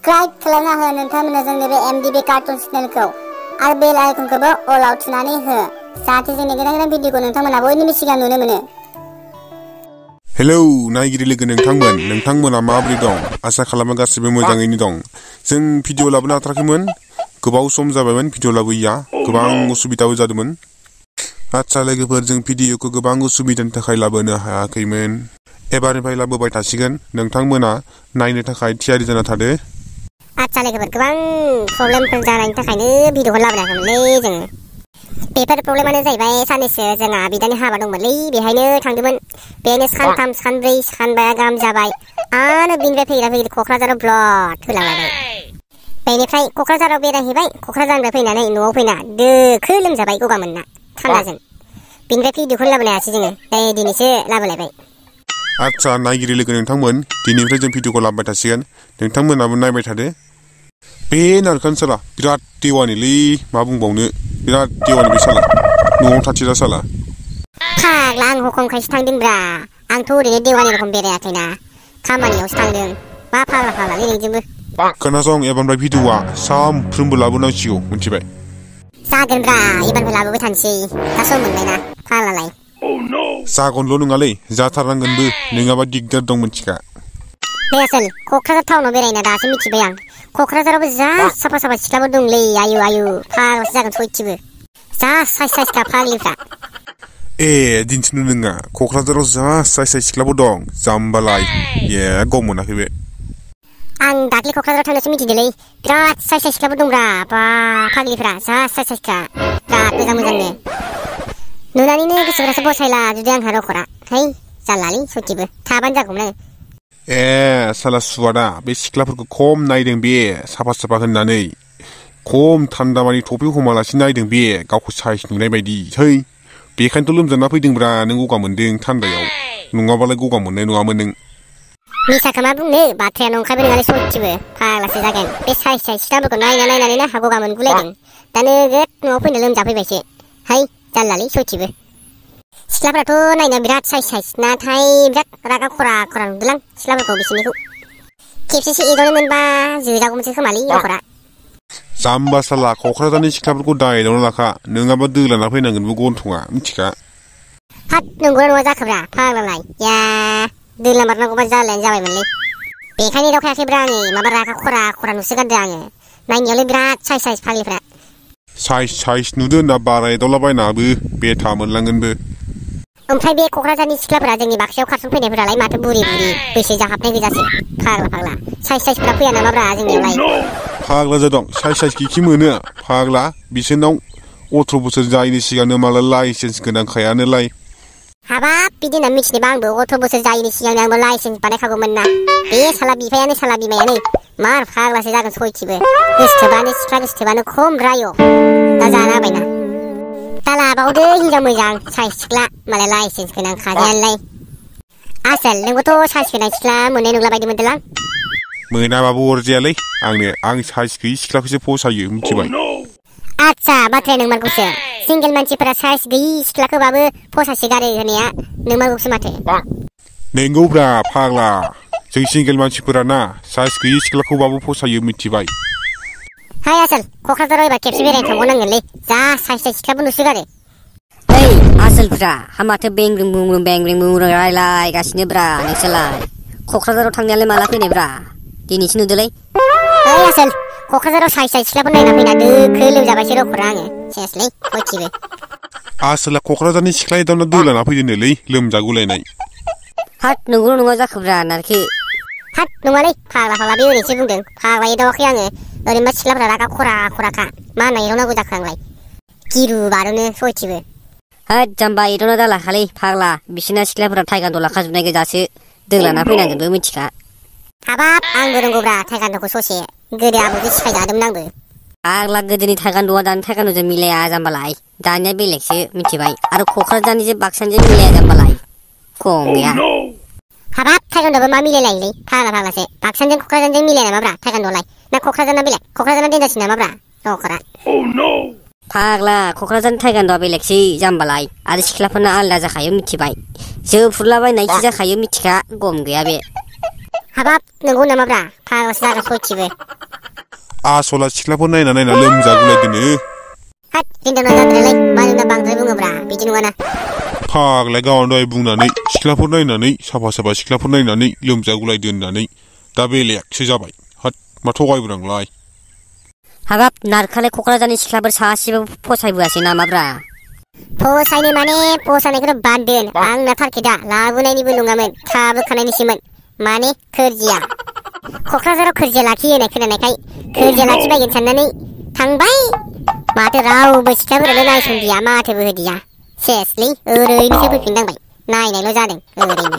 Subscribe खालामना हो नोंथांमोना जोंनि बे MDB कार्टुन चेनेलखौ आरो बेल आइकनखौबो अलाव थुनानै हो जाहाथे जोंनि गोदान भिडिअखौ नोंथांमोना बयनिबो सिगां नुनो मोनो। हेलौ नायगिरि लोगो नोंथांमोना माबोरै दं? आसा खालामो गासिबो मोजाङैनो दं। जों भिडिअ लाबोनो हाथाराखैमोन, गोबाव सम जाबायमोन भिडिअ लाबोयैया, गोबां उसुबिदाबो जादोंमोन। आच्छा लोगोफोर, जों भिडिअखौ गोबां उसुबिदानि थाखाय लाबोनो हायाखैमोन। एबारनिफ्राय लाबोबाय थासिगोन, नोंथांमोना नायनो थाखाय थियारि जाना थादो। आच्छा लोगोफोर, गोबां प्रब्लेमफोर जानायनि थाखायनो भिडिअखौ लाबोनो हायाखैमोनलै जोङो। बेफोर प्रब्लेमानो जाहैबाय, साननैसो जोंहा बिदानि हाबा दंमोनलै, बेहायनो थांदोंमोन। बेनो सानथाम सानब्रै सानबाया गाहाम जाबाय आरो बिनिफ्राय फैग्रा क'क्राझाराव ब्लद होलांलायबाय। बेनिफ्राय क'क्राझाराव बेरायहैबाय, क'क्राझारनिफ्राय फैनानै न'आव फैना दोखो लोमजाबाय गगा मोनना थान्दाजों। बिनिफ्राय भिडिअखौनो लाबोनो हायासै जोङो, दिनैसो लाबोलायबाय। आच्छा नायगिरि लोगो नोंथांमोन, दिनैनिफ्राय जों भिडिअखौ लाबोबाय थासिगोन, नोंथांमोनाबो नायबाय थादो। बे नारखान साला बिराद देवानिलै, मा बुंबावनो, बिराद देवानि बे साला, न'आव थाथिरा साला। फाग्ला, आं हखमखायसो थांदोंब्रा, आंथ' ओरैनो देवानि रखम बेरायाखैना, खामानियावसो थांदों। मा फाग्लालै नोंजोंबो। खोनासं, एबारनिफ्राय भिडिअआ सानफ्रोमबो लाबोनांसिगौ, मिथिबाय? जागोनब्रा, एबारनिफ्राय लाबोबाय थानोसै, दा सम मोनबायना, फाग्लालाय। जागोनल' नङालै, जाथारनांगोनबो, नङाबा दिगदार दं मिथिखा। बे आसोल, क'क्राझार टाउनाव बेरायना दासो मिथिबाय आं, क'क्राझारावबो जा साफा सिख्लाफोर दंलै, आयु फाग्लासो जागोन सयथिबो, जा साइसखा फाग्लिफ्रा। ए दिन्थिनो नोङा, क'क्राझाराव जा साइस सिख्लाबो दं, जाम्बालाय, गम मोनाखै बे। आं दाख्लै क'क्राझाराव थांनासो मिथिदोंलै, बिराद साइस सिख्लाफोर दंब्रा, बा फाग्लिफ्रा जा साइसखा, बिराद मोजांनो। नुनानैनो गोसोफ्रासो बसायला जुदि आंहा रखरा, है जालालै सयथिबो, थाबानो जागौमोन आङो। ए साला सुवादा, बे सिख्लाफोरखौ खम नायदों बे, साफा होननानै, खम थान्दा मानि थफि हमालासिनो नायदों बे, गावखौ साइस नुनाय बायदि, है बेखायनोथ' लोमजाना फैदोंब्रा, नों गगा मोनदों थान्दायाव, नङाबालाय गगा मोननाय नङामोन नों। मिसाखौ मा बुंनो, बाथ्राया नंखायबो नङालै सयथिबो, फाग्लासो जागोन। बे साइस सिख्लाफोरखौ नायनानैनो आंहा गगा मोनगुलायदों, दा नोगोद न'आव फैनो लोमजाफैबायसो, है जारलालै सयथिबो। सिख्लाफ्राथ' नायना बिराद साइस, नाथाय बिराद रागा खरा नुदोंलां सिख्लाफोरखौ बिसोरनिखौ। खेबसेसो एदावनो मोनबा जोजागौमोनसो खोमालै रखरा। जाम्बा साला, क'क्राझारनि सिख्लाफोरखौ दायदावना लाखा, नङाबा दोलाना फैनांगोनबो गन्थङा, मिथिखा। हाथ नंगौना नङा जाखोब्रा, फाग्लालाय, दोला मारनांगौबा जालायानो जाबायमोनलै। बेखायनो एदावखायाखैब्रा आङो, माबा रागा खरा नुसोगारदों आङो, नायनायावलाय बिराद साइस फाग्लिफ्रा। साइस नुदो होनना बारा एदावलाबायनाबो, बेथा मोनलांगोनबो। ओमफ्राय बे क'क्राझारनि सिख्लाफोरा जोंनि बाक्सायाव खारसनफैनायफोरालाय माथो बुरि बैसो जाहाबनाय गोजासो, फाग्ला साइसफ्रा फैया नामाब्रा जोंनियावलाय? फाग्ला जादों, साइस खि मोनो, फाग्ला बिसोरनाव 18 बोसोर जायैनि सिगांनो माला लाइसेन्स गोनांखायानोलाय। हाबाब, बिदि होनना मिथिनोबा आंबो 18 बोसोर जायैनि सिगांनो आंबो लाइसेन्स बानायखागौमोन ना। बे साला बिमायानो मार फाग्लासो जागोन सयथिबो, सिख्ला गोसोथोबानो खम रायो, दा जाना होबायना। दा लाबावदो हिनजाव मोजां साइस सिख्ला, मालाय लाइसेन्स गोनां खाजायालाय। आसोल, नोंबोथ' साइस गोनां सिख्ला मोननाय नंला बायदि मोनदोंलां। मोनाबाबो अरजायालै, आं साइस गैयि सिख्लाखौसो फसायो, मिथिबाय? आच्छा, बाथ्राया नोंमारगौसो, सिंगेल मानसिफोरा साइस गैयि सिख्लाखौबाबो फसायसोगारो होनाया नोंमारगौसो माथो। नंगौब्रा फाग्ला, जों सिंगेल मानसिफोरा ना, साइस गैयि सिख्लाखौबाबो फसायो, मिथिबाय? हाय आसोल, क'क्राझाराव एबार खेबसे बेरायनो थांबावनांगोनलै, जा साइस सिख्लाबो नुसोगारो। ओइ आसोलफ्रा, माथो बेंग्रिं बुंग्रुं रायलायगासिनोब्रा नोंसोरलाय? क'क्राझाराव थांनायालाय माला फैनायब्रा? दिनैसो नुदोलै। ओइ आसोल, क'क्राझाराव साइस सिख्लाफोर नायना फैना दोखो लोमजाबायसो रखरा आङो, सेसलै सयथिबो। आसोला क'क्राझारनि सिख्ला एदावना दोलाना फैदोंनोलै, लोमजागुलायनाय। हाथ नंगौ नङा जाखोब्रा नारखि? हाथ नङालै, फाग्ला बे ओरैनोसो बुंदों, फाग्ला एदावाखै आङो, ओरैनोबा सिख्लाफोरा रागा खराखा, मा होनना एदावनांगौ जाखो आंलाय, गिरु बारुनो सयथिबो। हाथ जाम्बा, एदावना दालाखालै फाग्ला, बिसोरना सिख्लाफोरा थाइगान्द' लाखाजोबनाय गोजासो, दोलाना फैनांगोनबो मिथिखा। हाबाब, आंबो रोंगौब्रा थाइगान्द'खौ ससे, गोदो आबौजों सिखायजादोंमोन आंबो। फाग्ला, गोदोनि थाइगान्द'आ दानि थाइगान्द'जों मिलाया जाम्बालाय, दानिया बेलेगसो मिथिबाय, आरो क'क्राझारनिजों बाक्सानिजों मिलाया जाम्बालाय, खम गैया। हाबाब, थाइगान्द'आबो मा मिलायलायोलै, फाग्लासो, बाक्सानिजों क'क्राझारजों मिलाया नामाब्रा थाइगान्द'आलाय, ना क'क्राझारना बेलेग, क'क्राझारना देन्जारसिन नामाब्रा रखरा? फाग्ला, क'क्राझारनि थाइगान्द'आ बेलेगसै जाम्बालाय, आरो सिख्लाफोरना आलदा जाखायो मिथिबाय, जोफुरलाबायनायसो जाखायो मिथिखा, गम गैया बे। हाबाब नंगौ नामाब्रा फाग्लासो जागा सयथिबो आसला सिख्लाफोर नायना लोमजागुलायदोनो हाट रिन्दावना जाद्रायलाय मानोना बांद्राय बुङोब्रा बिदि नङाना फाग्लाया गावनो दहाय बुंनानै सिख्लाफोर नायनानै साफा सिख्लाफोर नायनानै लोमजागुलायदो होननानै दा बेलेगसो जाबाय हाट मा थगायबोनांलाय हाबाब नारखालाय क'क्राझारनि सिख्लाफोर सासेबो फसायबोआसै नामाब्रा फसायनो माने फसायनायखौथ' बाद दोन आंना टारगेटआ लाबोनायनिबो नङामोन थाबोखानायनिसोमोन माने खोरजिया क'क्राझाराव खोरजिया लाखियो होननाय खोनानायखाय खोरजिया लाखिबायगोन साननानै थांबाय माथो रावबो सिख्लाफोरानो नायसनदिया माथोबो होदिया सेसलै ओरैनोसो फैफिननांबाय नायनायल' जादों ओरैनो